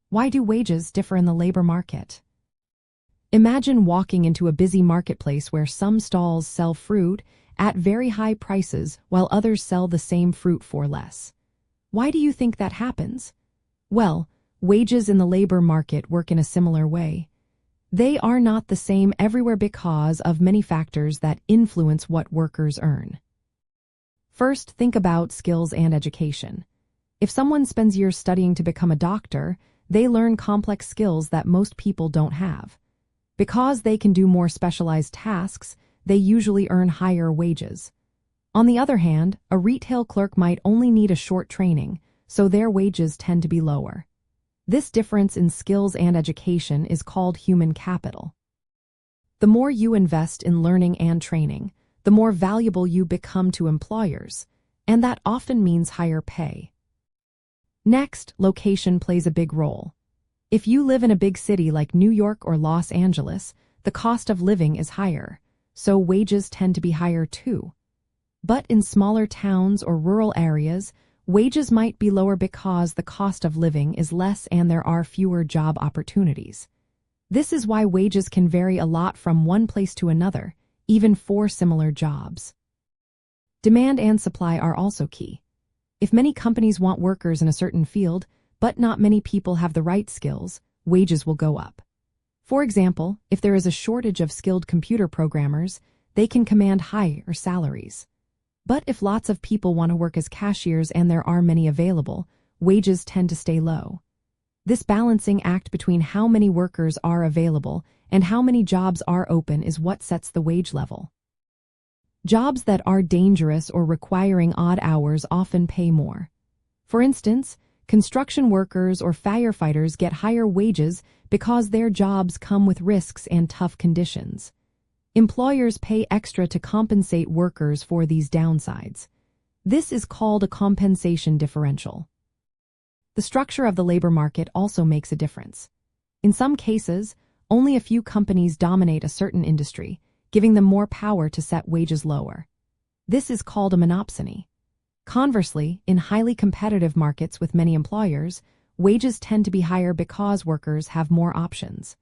Why do wages differ in the labor market? Imagine walking into a busy marketplace where some stalls sell fruit at very high prices while others sell the same fruit for less. Why do you think that happens? Well, wages in the labor market work in a similar way. They are not the same everywhere because of many factors that influence what workers earn. First, think about skills and education. If someone spends years studying to become a doctor, they learn complex skills that most people don't have. Because they can do more specialized tasks, they usually earn higher wages. On the other hand, a retail clerk might only need a short training, so their wages tend to be lower. This difference in skills and education is called human capital. The more you invest in learning and training, the more valuable you become to employers, and that often means higher pay. Next, location plays a big role. If you live in a big city like New York or Los Angeles, the cost of living is higher, so wages tend to be higher too. But in smaller towns or rural areas, wages might be lower because the cost of living is less and there are fewer job opportunities. This is why wages can vary a lot from one place to another, even for similar jobs. Demand and supply are also key. If many companies want workers in a certain field, but not many people have the right skills, wages will go up. For example, if there is a shortage of skilled computer programmers, they can command higher salaries. But if lots of people want to work as cashiers and there are many available, wages tend to stay low. This balancing act between how many workers are available and how many jobs are open is what sets the wage level. Jobs that are dangerous or requiring odd hours often pay more. For instance, construction workers or firefighters get higher wages because their jobs come with risks and tough conditions. Employers pay extra to compensate workers for these downsides. This is called a compensation differential. The structure of the labor market also makes a difference. In some cases, only a few companies dominate a certain industry, giving them more power to set wages lower. This is called a monopsony. Conversely, in highly competitive markets with many employers, wages tend to be higher because workers have more options.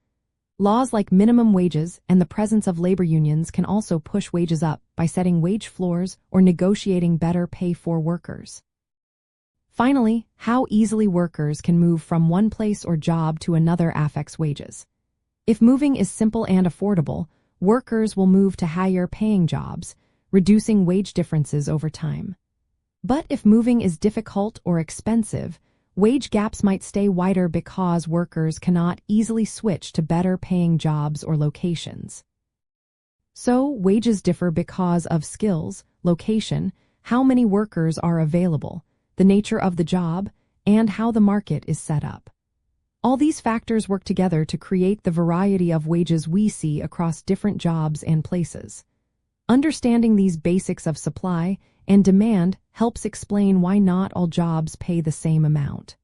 Laws like minimum wages and the presence of labor unions can also push wages up by setting wage floors or negotiating better pay for workers. Finally, how easily workers can move from one place or job to another affects wages. If moving is simple and affordable, workers will move to higher-paying jobs, reducing wage differences over time. But if moving is difficult or expensive, wage gaps might stay wider because workers cannot easily switch to better-paying jobs or locations. So, wages differ because of skills, location, how many workers are available, the nature of the job, and how the market is set up. All these factors work together to create the variety of wages we see across different jobs and places. Understanding these basics of supply and demand helps explain why not all jobs pay the same amount.